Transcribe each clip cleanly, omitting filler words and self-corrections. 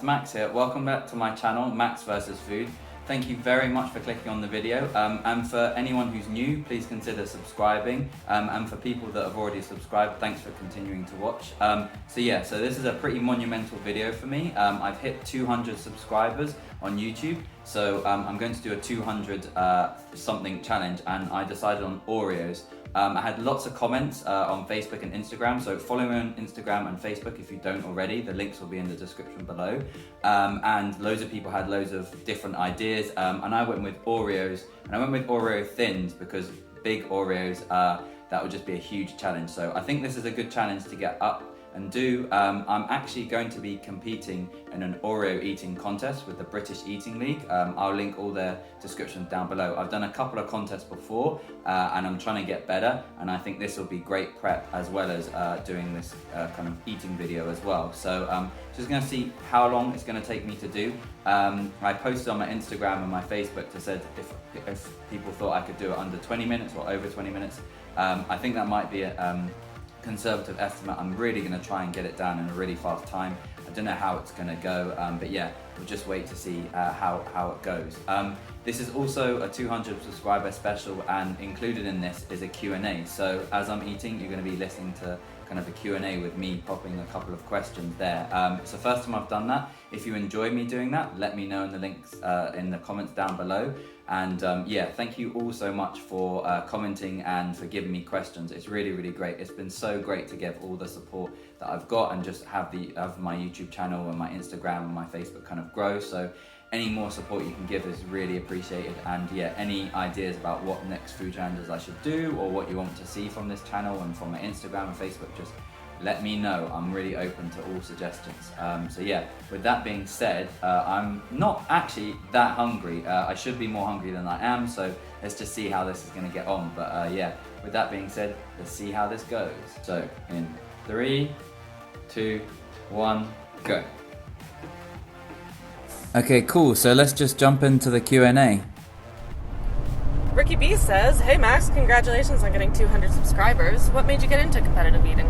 it's Max here. Welcome back to my channel, Max vs Food. Thank you very much for clicking on the video, and for anyone who's new, please consider subscribing, and for people that have already subscribed, thanks for continuing to watch. So this is a pretty monumental video for me. I've hit 200 subscribers on YouTube, so I'm going to do a 200 something challenge, and I decided on Oreos. I had lots of comments on Facebook and Instagram, so follow me on Instagram and Facebook if you don't already. The links will be in the description below. And loads of people had loads of different ideas, and I went with Oreos, and I went with Oreo Thins because big Oreos, that would just be a huge challenge. So I think this is a good challenge to get up and do. I'm actually going to be competing in an Oreo eating contest with the British Eating League. I'll link all their descriptions down below. I've done a couple of contests before, and I'm trying to get better, and I think this will be great prep as well as doing this kind of eating video as well. So just gonna see how long it's gonna take me to do. I posted on my Instagram and my Facebook to said if people thought I could do it under 20 minutes or over 20 minutes. I think that might be a conservative estimate. I'm really going to try and get it down in a really fast time. I don't know how it's going to go, but yeah, we'll just wait to see how it goes. This is also a 200 subscriber special, and included in this is a Q&A. So as I'm eating, you're going to be listening to kind of a Q&A with me popping a couple of questions there. It's the first time I've done that. If you enjoy me doing that, let me know in the links in the comments down below. And yeah, thank you all so much for commenting and for giving me questions. It's really, really great. It's been so great to get all the support that I've got and just have my YouTube channel and my Instagram and my Facebook kind of grow. So any more support you can give is really appreciated. And yeah, any ideas about what next food challenges I should do or what you want to see from this channel and from my Instagram and Facebook, just let me know. I'm really open to all suggestions. So yeah, with that being said, I'm not actually that hungry. I should be more hungry than I am, so let's just see how this is gonna get on. But yeah, with that being said, let's see how this goes. So in 3, 2, 1, go. Okay, cool, so let's just jump into the Q&A. Ricky B says, hey Max, congratulations on getting 200 subscribers. What made you get into competitive eating?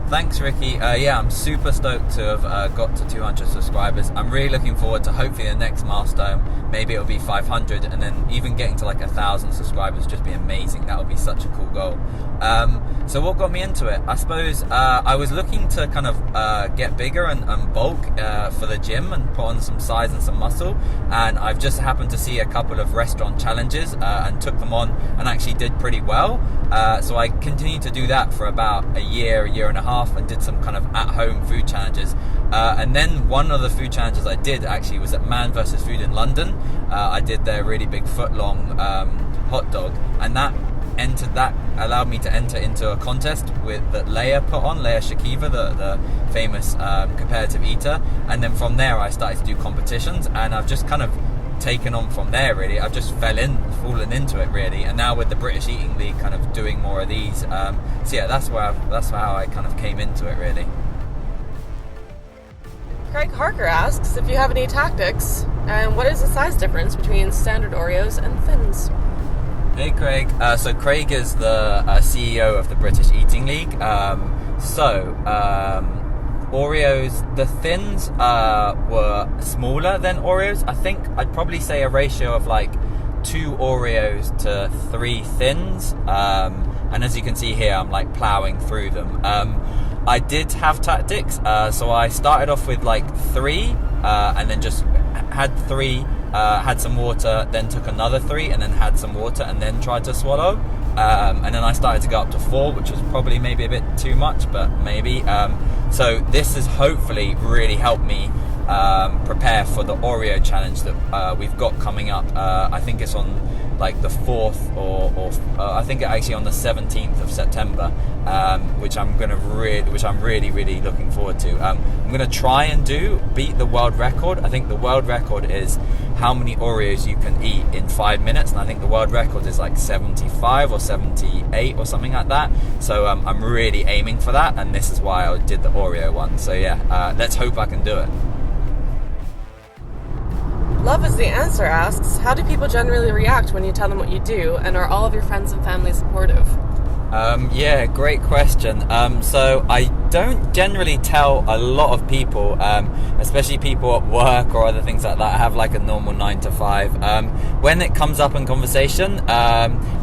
Thanks, Ricky. Yeah, I'm super stoked to have got to 200 subscribers. I'm really looking forward to hopefully the next milestone. Maybe it'll be 500, and then even getting to like 1,000 subscribers would just be amazing. That would be such a cool goal. So what got me into it? I suppose I was looking to kind of get bigger and bulk for the gym and put on some size and some muscle. And I've just happened to see a couple of restaurant challenges and took them on and actually did pretty well. So I continued to do that for about a year and a half, and did some kind of at-home food challenges. And then one of the food challenges I did actually was at Man vs Food in London. I did their really big foot-long hot dog, and that allowed me to enter into a contest that Leia put on, Leia Shakiva, the famous competitive eater. And then from there I started to do competitions, and I've just kind of taken on from there really. I've just fallen into it really, and now with the British Eating League kind of doing more of these. So yeah, that's how I kind of came into it really. Craig Harker asks if you have any tactics, and what is the size difference between standard Oreos and Thins? Hey Craig, so Craig is the CEO of the British Eating League. Oreos, the Thins were smaller than Oreos. I think I'd probably say a ratio of like 2 Oreos to 3 Thins. And as you can see here, I'm like plowing through them. I did have tactics, so I started off with like 3, and then just had 3, had some water, then took another 3, and then had some water, and then tried to swallow. And then I started to go up to 4, which was probably maybe a bit too much, but maybe. So this has hopefully really helped me prepare for the Oreo challenge that we've got coming up. I think it's on like the 4th or I think actually on the 17th of September, which I'm really looking forward to. I'm gonna try and beat the world record. I think the world record is how many Oreos you can eat in 5 minutes, and I think the world record is like 75 or 78 or something like that. So I'm really aiming for that, and this is why I did the Oreo one. So yeah, let's hope I can do it. Love is the answer asks, how do people generally react when you tell them what you do, and are all of your friends and family supportive? Yeah, great question. So I don't generally tell a lot of people, especially people at work or other things like that. I have like a normal 9 to 5. When it comes up in conversation,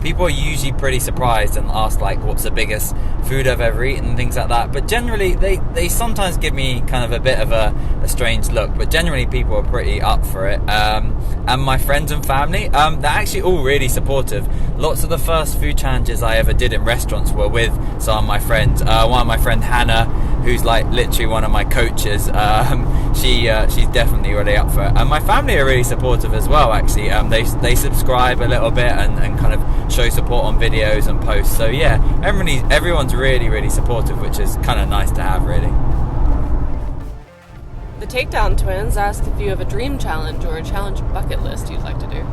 people are usually pretty surprised and ask like, what's the biggest food I've ever eaten and things like that. But generally, they sometimes give me kind of a bit of a strange look. But generally, people are pretty up for it. And my friends and family, they're actually all really supportive. Lots of the first food challenges I ever did in restaurants were with some of my friends. One of my friend Hannah, who's like literally one of my coaches, she's definitely really up for it. And my family are really supportive as well, actually. They subscribe a little bit and kind of show support on videos and posts. So yeah, everyone's really supportive, which is kind of nice to have, really. The Takedown Twins ask if you have a dream challenge or a challenge bucket list you'd like to do.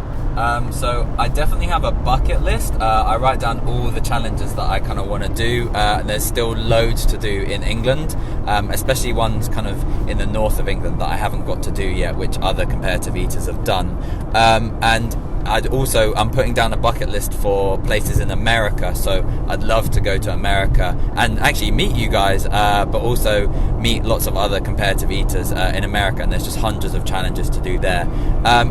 So I definitely have a bucket list. I write down all the challenges that I kind of want to do. There's still loads to do in England, especially ones kind of in the north of England that I haven't got to do yet, which other competitive eaters have done. And I'm putting down a bucket list for places in America, so I'd love to go to America and actually meet you guys, but also meet lots of other competitive eaters in America, and there's just hundreds of challenges to do there.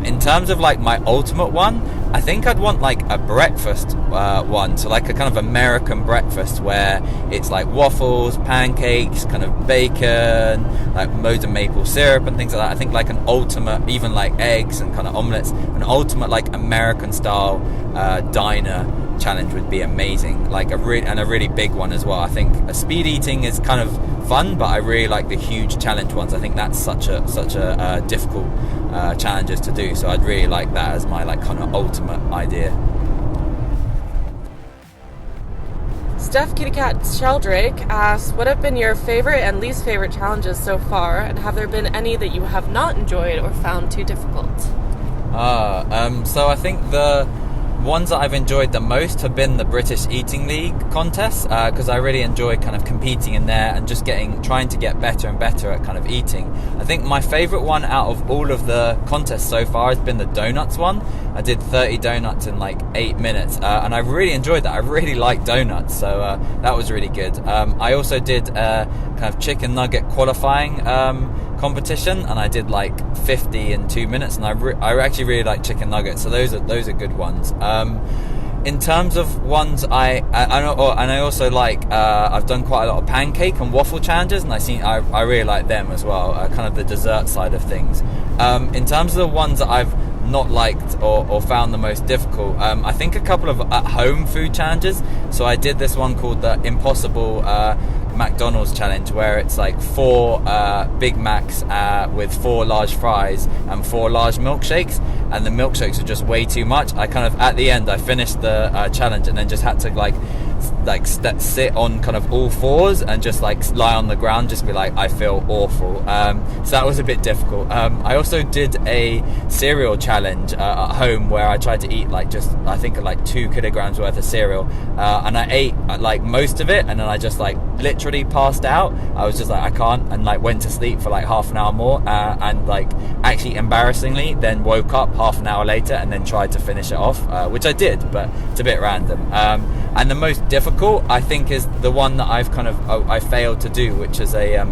In terms of like my ultimate one, I think I'd want like a breakfast one, so like a kind of American breakfast where it's like waffles, pancakes, kind of bacon, like loads of maple syrup and things like that. I think like an ultimate, even like eggs and kind of omelets, an ultimate like American style diner challenge would be amazing, like a really big one as well. I think speed eating is kind of fun, but I really like the huge challenge ones. I think that's such a difficult challenges to do, so I'd really like that as my like kind of ultimate idea. Steph Kitty Cat Sheldrake asks, what have been your favorite and least favorite challenges so far, and have there been any that you have not enjoyed or found too difficult? So I think the ones that I've enjoyed the most have been the British Eating League contests, because I really enjoy kind of competing in there and just trying to get better and better at kind of eating. I think my favourite one out of all of the contests so far has been the donuts one. I did 30 donuts in like 8 minutes, and I really enjoyed that. I really like donuts, so that was really good. I also did kind of chicken nugget qualifying competition, and I did like 50 in 2 minutes, and I actually really like chicken nuggets, so those are good ones. In terms of ones I also like, I've done quite a lot of pancake and waffle challenges, and I really like them as well, kind of the dessert side of things. In terms of the ones that I've not liked or found the most difficult, I think a couple of at-home food challenges. So I did this one called the Impossible McDonald's challenge, where it's like 4 Big Macs with 4 large fries and 4 large milkshakes, and the milkshakes are just way too much. I kind of, at the end, I finished the challenge and then just had to sit on kind of all fours and just like lie on the ground, just be like, I feel awful. So that was a bit difficult. I also did a cereal challenge at home, where I tried to eat like I think 2 kilograms worth of cereal, and I ate like most of it, and then I just like literally passed out. I was just like, I can't, and like went to sleep for like half an hour more, and like actually embarrassingly then woke up half an hour later and then tried to finish it off, which I did, but it's a bit random. And the most difficult, I think, is the one that I failed to do, which is a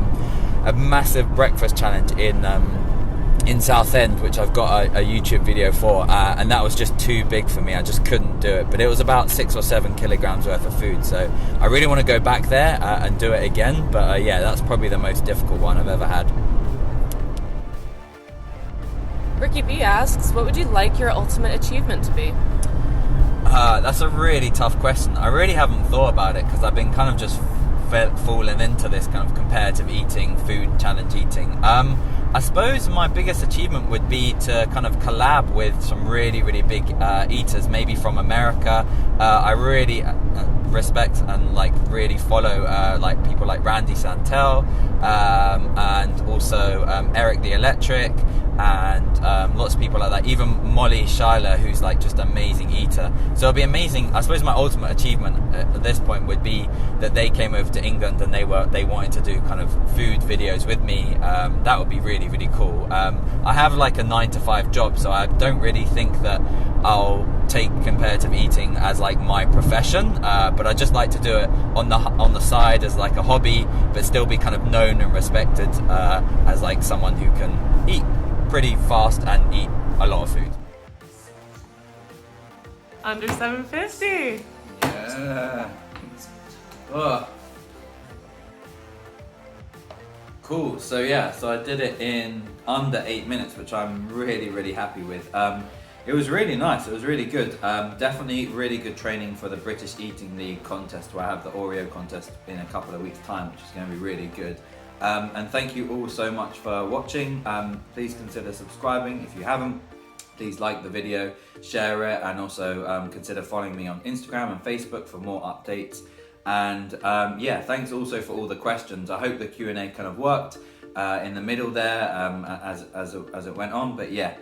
massive breakfast challenge in Southend, which I've got a YouTube video for, and that was just too big for me. I just couldn't do it, but it was about 6 or 7 kilograms worth of food, so I really want to go back there and do it again. But yeah, that's probably the most difficult one I've ever had. Ricky B asks, what would you like your ultimate achievement to be? That's a really tough question. I really haven't thought about it, because I've been kind of just falling into this kind of competitive eating, food challenge eating. I suppose my biggest achievement would be to kind of collab with some really big eaters, maybe from America. I really respect and like really follow like people like Randy Santel, and also Eric the Electric, and lots of people like that, even Molly Schuyler, who's like just an amazing eater. So it'll be amazing. I suppose my ultimate achievement at this point would be that they came over to England and they wanted to do kind of food videos with me. That would be really cool. I have like a 9 to 5 job, so I don't really think that I'll take competitive eating as like my profession, but I just like to do it on the side as like a hobby, but still be kind of known and respected as like someone who can eat pretty fast and eat a lot of food. Under 750. Yeah. Oh. Cool. So yeah, so I did it in under 8 minutes, which I'm really happy with. It was really nice. It was really good. Definitely really good training for the British Eating League contest, where I have the Oreo contest in a couple of weeks' time, which is going to be really good. And thank you all so much for watching. Please consider subscribing if you haven't. Please like the video, share it, and also consider following me on Instagram and Facebook for more updates. And yeah, thanks also for all the questions. I hope the Q&A kind of worked in the middle there as it went on. But yeah,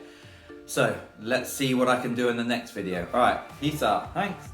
so let's see what I can do in the next video. All right, peace out. Thanks.